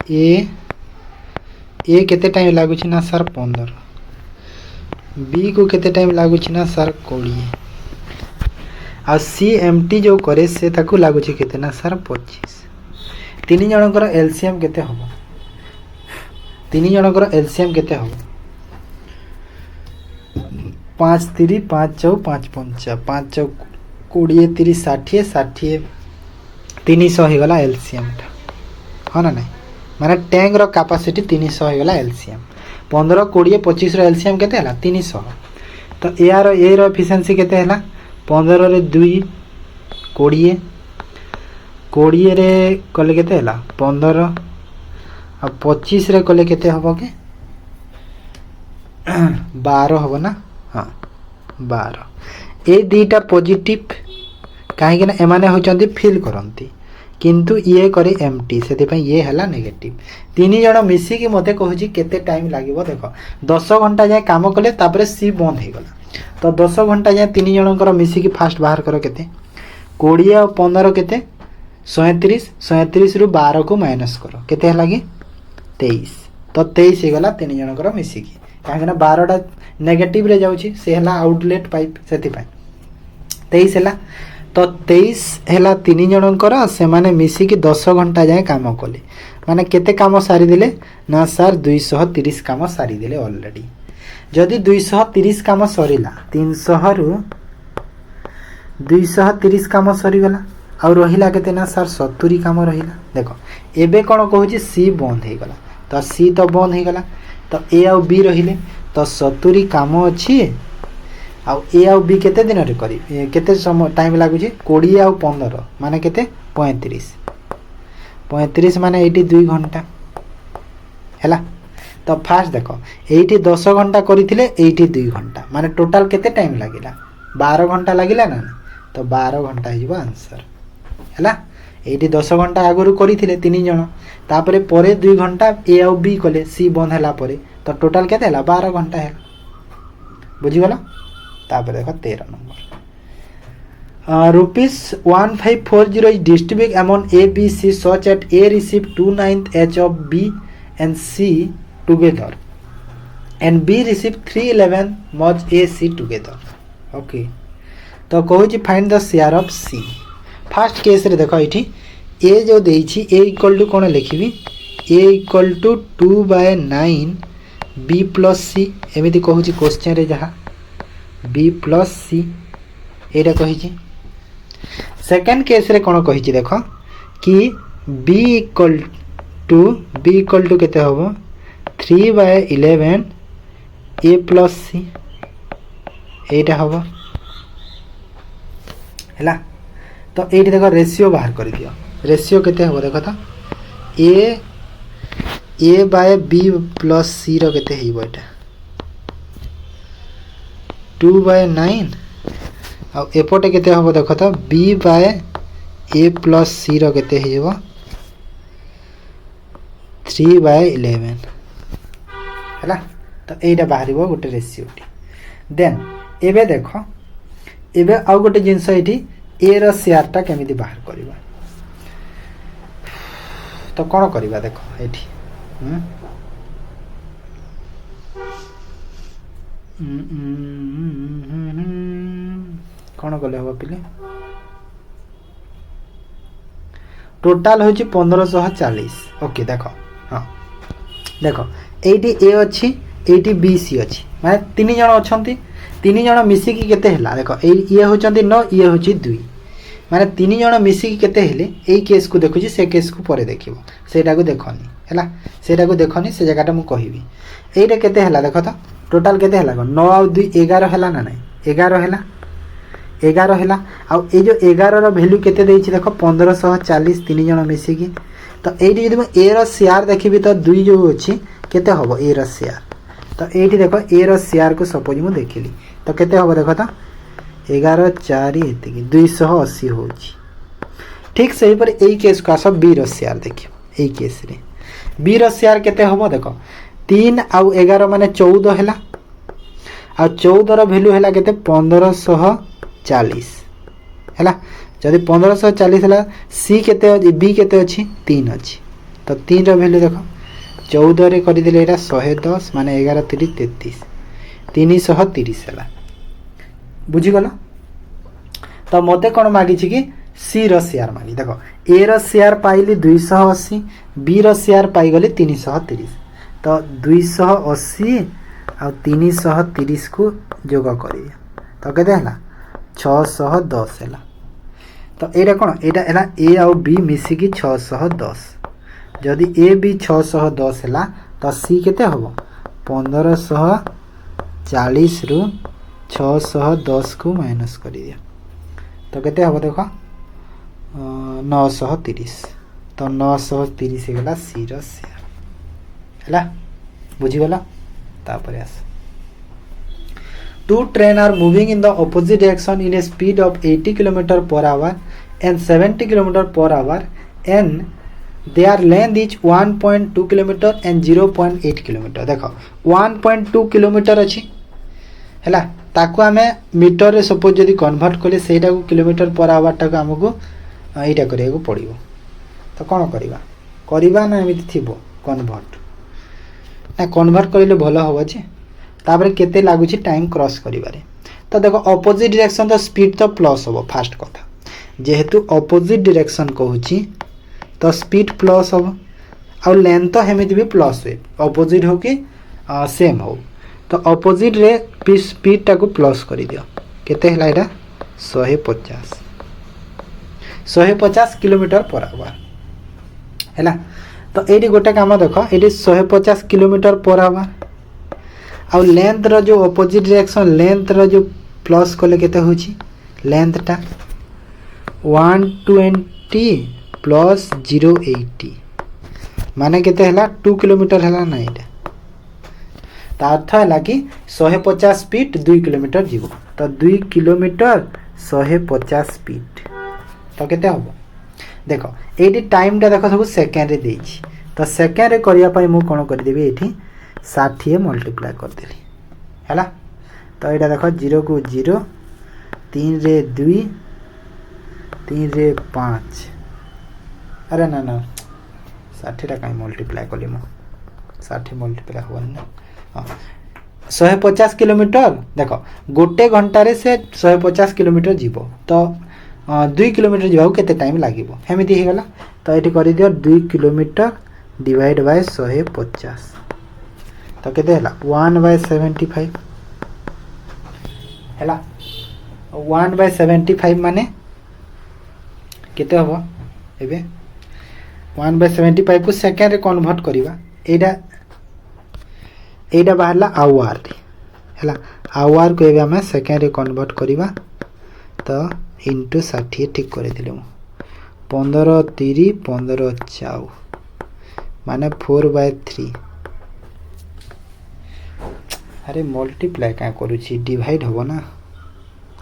ए केते time लागुछि ना sir 15 B को केते time लागुछि ना sir 20 आ सी MT जो करे से ताकू लागुछि केते ना सर 25 तीन जनकर एलसीएम केते होबो तीन जनकर एलसीएम केते होबो 5 3 5 4 5 5 5 20 30 60 60 300 हो गला एलसीएम टा हो ना नहीं माने टैंक रो कैपेसिटी 300 हो गला एलसीएम 15 20 25 रो एलसीएम केते हला 300 तो ए रो एफिशिएंसी केते हला 15 रे 2 20 20 रे कले केते हला 15 आ 25 रे कले केते हबो के 12 हबो ना हां 12 ए दीटा पॉजिटिव काहे कि ना एमाने होचंती फील करंती किंतु ये करे एमटी से ये हला नेगेटिव तीन जन मिसी कि मते कहूची केते टाइम लागिवो देखो 10 घंटा जाए काम कले तापरे सी बंद हे गला तो 10 घंटा जाए तीन जनकर मिसी कि फास्ट बाहर करो केते 20 और 15 केते 37 रु 12 को माइनस करो केते हला कि 23 तो 23 हे गला तीन जनकर मिसी कि काहे ना 12 टा नेगेटिव रे जाउची से हला आउटलेट पाइप सेति पाई 23 हला तो 23 हैला तीन जनकर से माने मिसी कि 10 घंटा जाए काम कले माने केते काम सारी दिले ना सर 230 काम सारी दिले ऑलरेडी जदि 230 काम सरीला 300 रु 230 काम सरी गला और रहिला केते ना सर 70 काम रहिला देखो एबे कोन कहूची सी बंद हे गला तो सी तो बंद हे गला तो ए और बी रहिले तो 70 काम अछि आ ए आ बी केते दिन रे करी केते समय टाइम लागु छी 20 आ 15 माने केते 35 माने 82 घंटा हैला तो फास्ट देखो 10 घंटा करिथिले 82 घंटा माने टोटल केते टाइम लागिला 12 घंटा लागिला ना तो 12 घंटा हिबो आंसर हैला 10 घंटा आगरु करिथिले तीन जण तापरे परे 2 घंटा ए आ बी कले सी बंद होला परे तो टोटल केते हला 12 घंटा है बुझी गला तापर देखो 13 number ₹1540 is distributed among A, B, C such that A receive 2/9 H of B and C together and B receive 3/11 much A, C together. Okay. तो कहू जी find the share of C first case रे देखो इठी A जो देइछि A equal to कोन लिखिबी A equal to 2/9 B plus C एमिति कहू जी क्वेश्चन रे जहा B plus C एटा कहि सेकंड केस रे कोन कहि देखो कि B इक्वल टू केते होबो 3/11 A plus C एटा होबो हैला तो एठी देखो रेशियो बाहर कर दियो रेशियो केते होबो देखो तो A by B plus C रो केते हेबो एटा 2/9 आ एपटे केते हम देख तो b/a+c रो केते हेबो 3/11 हैला। तो एटा बाहर गोटे रेशियो देन एबे देख एबे आउ गोटे जिनस एठी ए रो शेयर टा केमिति बाहर करबा। तो कौन करबा देख एठी कौन कले हम पिले टोटाल होची 1540। ओके देख हाँ देख एटी ए अच्छी एटी बी सी अच्छी माने तीन जन अछंती तीन जन मिसिकी केते हला देख ये होचंती 9 ये होची 2 माने तीन जन मिसिकी केते हेले एई केस को देखुची से केस को परे देखिबो सेटा को देखनी हला सेटा को देखनी से जगह टा मु कहिबी एइटा केते हला देख तो टोटाल केते हला 9 और 2 11 हला ना नहीं 11 हला 11 हला आ ए जो 11 रो वैल्यू केते देछि देख 1540 तीन जन मिसिकी। तो एइटी जदि मु ए रो शेयर देखिबी तो 2 जो अछि केते हबो ए रो शेयर। तो एइटी देखो ए रो शेयर को सपोज मु देखिली तो केते हबो देखो तो 11 4 एतिकी 280 होछि। ठीक सही पर एई केस को सब बी रो शेयर देखियो एई केस रे बी रो शेयर केते हबो देखो 3 आ 11 माने 14 हला आ 14 रो वैल्यू हला केते 1540 हला। जदि 1540 हला सी केते बी केते अछि 3 अछि तो 3 रो वैल्यू देखो 14 रे करि देले एटा 110 माने 11 3 33 330 हला बुझी गलो। तो मते कोन मागी छी कि सी रो शेयर मागी देखो ए रो शेयर पाइली 280 बी रो शेयर पाई गली 330 तो 280 आ 330 को जोग करी तो केते हला 610 हला। तो एटा कोन एटा हला ए आ बी मिसी की 610 जदि ए बी 610 हला तो सी केते हबो 1540 रु 610 को माइनस कर दिया तो केते हबो देखो 930 तो 930 गला सी रो शेयर हला बुझी गला। तापर आस two train are moving in the opposite direction in a speed of 80 km per hour and 70 km per hour and their length is 1.2 km and 0.8 km। देखो 1.2 km अच्छी हैला ताको आमे मीटर रे सपोज जदी कन्वर्ट कले सेटा को किलोमीटर पर आवर टाको हमको एटा करिया को पड़िबो। तो कोन करबा ना एमिति थिबो कन्वर्ट ना कन्वर्ट करिले भलो होबो जे तापर केते लागुची टाइम क्रॉस करिबारे। तो देखो ऑपोजिट डायरेक्शन तो स्पीड तो प्लस होबो फास्ट कथा जेहेतु ऑपोजिट डायरेक्शन कहूची तो स्पीड प्लस होबो और लेंथ तो हेमिति भी प्लस होय ऑपोजिट हो कि सेम हो। तो ऑपोजिट रे स्पीड टाको प्लस करि दियो केते हला एटा 150 किलोमीटर पर आवर हैला। तो एडी गोटे काम देखो एडी 150 किलोमीटर पर आवर और लेंथ रो जो ऑपोजिट डायरेक्शन लेंथ रो जो प्लस कोले केते होची लेंथ टा 120 प्लस 080 माने केते हला 2 किलोमीटर हला ना एटा। ता अर्थ है कि 150 स्पीड 2 किलोमीटर जीवो तो 2 किलोमीटर 150 स्पीड तो केते होबो देखो एडी टाइम टा देखो सब सेकंड रे देछि तो सेकंड रे करिया पई मु कोन कर देबी एठी 60 मल्टीप्लाई कर देली हैला। तो एटा देखो 0 को 0 3 रे 2 3 रे 5 अरे ना ना 60 टा काई मल्टीप्लाई कली मु 60 मल्टीप्लाई होवन ना 150 किलोमीटर देखो गोटे घंटा रे से 150 किलोमीटर जीवो तो 2 किलोमीटर जीवा केते टाइम लागिवो हेमिति हे गला। तो एठी करि दियो 2 किलोमीटर डिवाइड बाय 150 तो केते हला 1/75 हला 1/75 माने केते हबो एबे 1/75 को सेकंड रे कन्वर्ट करिवा एटा बाहरला आवर रे हला आवर को एबे हम सेकंड रे कन्वर्ट करिवा तो इनटू 60 ठीक करे दिले मु 15 3 15 4 माने 4/3 अरे मल्टीप्लाई क्या करुँची डिवाइड हम ना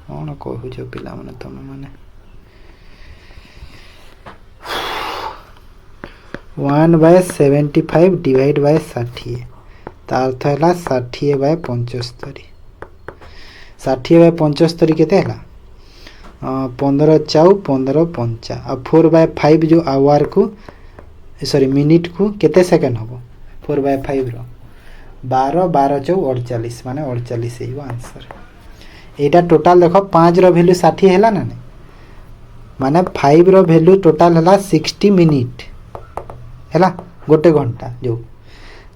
कौन कहूच पिला माने तुम माने 1/75 डिवाइड बाय 60 तार अर्थ है 60/75 60/75 केते है 15 चाउ 15 पंचा आ 4/5 जो आवर को सॉरी मिनिट को केते सेकंड हम 4/5 रो 12 12 चौ 48 माने 48 है आंसर एटा टोटल देखो 5 रो वैल्यू 60 हैला ना माने 5 रो वैल्यू टोटल हैला 60 मिनिट हैला गोटे घंटा जो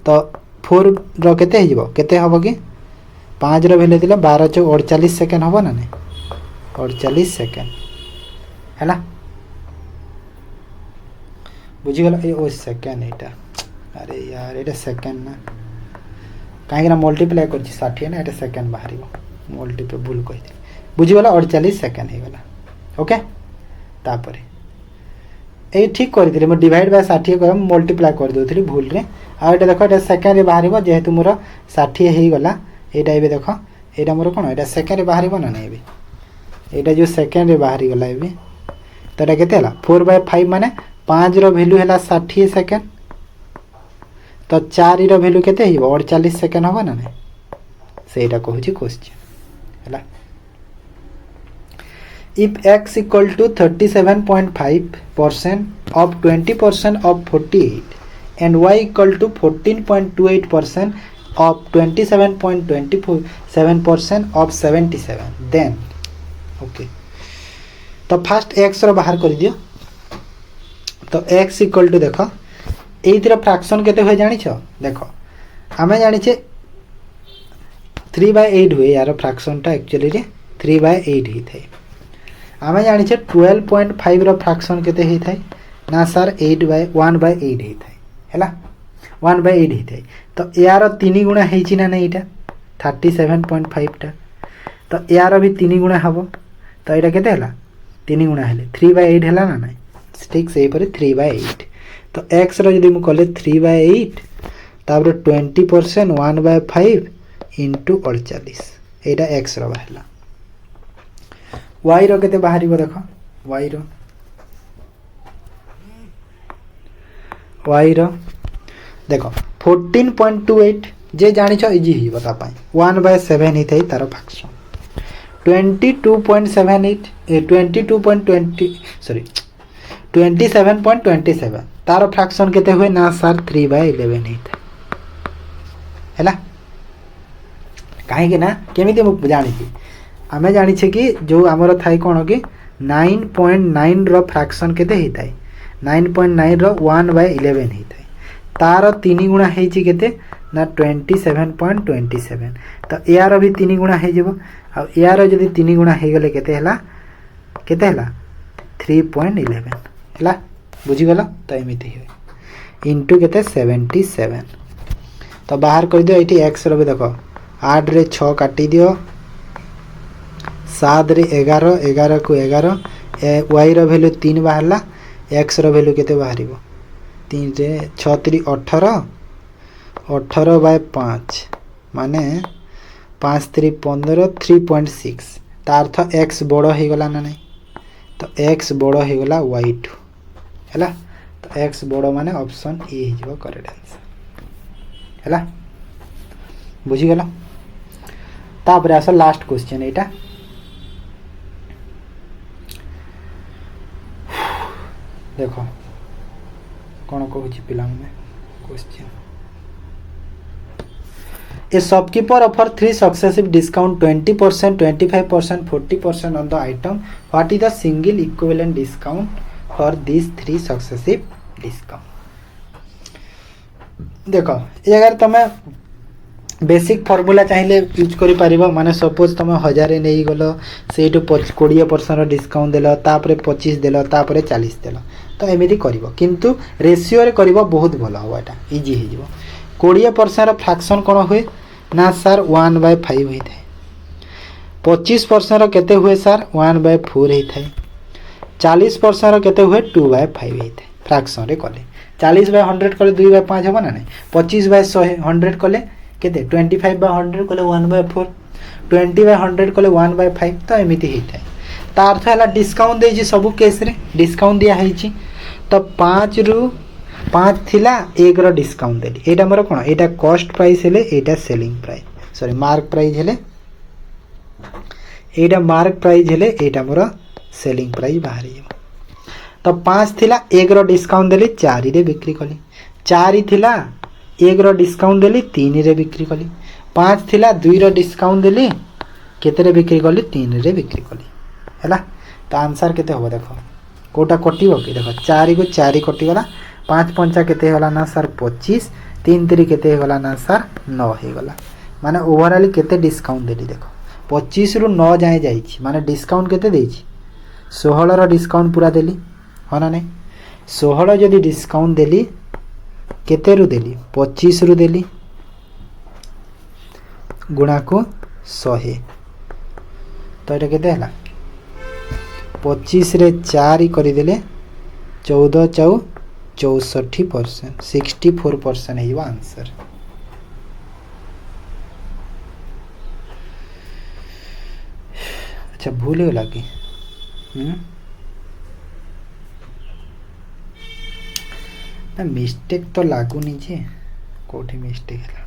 तो 4 रो केते हे जबो केते हबो कि 5 रो वैल्यू दिले 12 चौ 48 सेकंड हबो ना 48 सेकंड हैला बुझी गला ए ओ सेकंड एटा अरे यार एटा सेकंड ना कहीं ना मल्टीप्लाई कर 60 ना एटा सेकंड बाहर मल्टीप्लाई भूल कही बुझी गला 48 सेकंड हे गला ओके तापर ए ठीक कर दिले म डिवाइड बाय 60 कर मल्टीप्लाई कर दोथली भूल रे आ एटा देखो एटा सेकंड रे बाहरिबो जेहेतु मोर 60 हे गला एटा एबे देखो एटा मोर कोन एटा सेकंड रे बाहरिबो ना एबे एटा जो सेकंड रे बाहरी गला एबे तो एटा केते हला 4/5 माने 5 रो वैल्यू हला 60 सेकंड तो 4 रो वैल्यू केते हिबो 48 सेकंड होबा ना सेटा कहूची क्वेश्चन हला if x equal to 37.5% of 20% of 48 and y equal to 14.28% of 27.27% of 77 then okay तो फर्स्ट x रो बाहर कर दियो तो x इक्वल टू देखो एइतिर फ्रैक्शन केते होय जानि छ देखो हमें जानि छे 3/8 हुए यार फ्रैक्शन टा एक्चुअली रे 3/8 ही थे हमें जानि छे 12.5 रो फ्रैक्शन केते ही थे ना सर 1/8 ही थे हैला 1/8 ही थे तो यार 3 गुणा हे छि ना एटा 37.5 टा तो यार भी 3 गुणा हबो तो एटा केते हला 3 गुणा हेले 3/8 हला ना नहीं ठीक से पर 3/8 तो x रो यदि मु कले 3/8 तापर 20% 1/5 इंटू 48 एटा x रो बाहला y रो केते बाहरिबो देखो y रो देखो 14.28 जे जानि छ इजी ही बता पाई 1/7 ही थई तारो फ्रैक्शन 22.78 सॉरी 27.27 तारो फ्रैक्शन केते हुए ना सर 3/11 ही था हैला काहे के ना केमिति मु जानि छी हमें जानि छे कि जो हमर थाई कोन कि 9.9 रो फ्रैक्शन केते ही थाई 9.9 रो 1/11 ही थाई तारो 3 गुणा हे छी केते ना 27.27 तो यार भी 3 गुणा हे जेबो आ यार जदी 3 गुणा हे गेले केते हला 3.11 हला बुझी गला तो एमिति हे इनटू केते 77 तो बाहर कर दियो एटी x रो भी देखो 8 रे 6 काटी दियो 7 रे 11 11 को 11 y रो वैल्यू 3 बाहरला x रो वैल्यू केते बाहरिबो 3 रे 6 3 18 18/5 माने 5 3 15 3.6 तार अर्थ x बड़ो हे गला ना नहीं तो x बड़ो हे गला y2 हैला तो x बड़ो माने ऑप्शन ए हे जो करेक्ट आंसर हैला बुझी गला तापर आस लास्ट क्वेश्चन एटा देखो कौन कहूची पिला में question A shopkeeper offer 3 successive discount 20%, 25%, 40% on the item. What is the single equivalent discount for these 3 successive discount? देखो ये अगर तमे बेसिक फॉर्मूला चाहिए यूज करि परिबो माने सपोज तमे 1000 नै गलो सेटु 20% डिस्काउंट देलो तापरे 25 देलो तापरे 40 देलो तो एमिति करिवो किंतु रेशियो रे करिवो बहुत भलो हो एटा इजी हे जिवो 20% फ्रैक्शन कोन हुए ना सर 1/5 होई थाए 25% केते हुए सर 1/4 होई थाए 40% केते हुए 2/5 होई थाए फ्रैक्शन रे कले 40/100 कले 2/5 होबो ना नहीं 25/100 100 कले केते 25/100 कले 1/4 20/100 कले 1/5 तो एमिति हेइथाय ता अर्थ है डिस्काउंट देछि सब केस रे डिस्काउंट दिया हेछि तो 5 रु 5 थिला 1 रो डिस्काउंट देली एटा मोर कोन एटा कॉस्ट प्राइस हेले एटा selling price sorry mark price हेले एटा मार्क प्राइस हेले एटा मोर सेलिंग प्राइस बाहर तो 5 थिला 1 रो डिस्काउंट देली 4 रे बिक्री कली 4 थिला 1 रो डिस्काउंट देली 3 रे बिक्री कली 5 थिला 2 रो डिस्काउंट देली केते रे बिक्री कली 3 रे बिक्री कली हैला तो आंसर केते होबो देखो कोटा कटिबो कि देखो 4 को 4 कटि गला 5 पंचा केते होला ना सर 25 3 3 केते होला ना सर 9 हे गला माने ओवरऑल केते डिस्काउंट देली देखो 25 रु 9 जाए जाइछि माने डिस्काउंट केते देछि 16 रो डिस्काउंट पूरा देली हो ना नहीं 16 जदि डिस्काउंट देली केते रु देली 25 रु देली गुणा को 100 तो एटा केते हला 25 रे 4 करि देले 14 चौ 64% 64% है आंसर अच्छा भूल हो लगी ना मिस्टेक तो लागुनी जे कोठी मिस्टेक है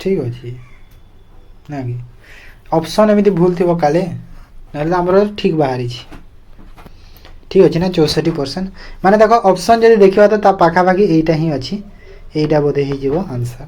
ठीक अच्छे ना कि ऑप्शन एमती भूल थी काले ना आमर ठीक बाहरी ठीक अच्छे ना 64% माने देखो ऑप्शन जब देखा तो पाखापाखि यहीटा ही अच्छी यहीटा बोधे हो आंसर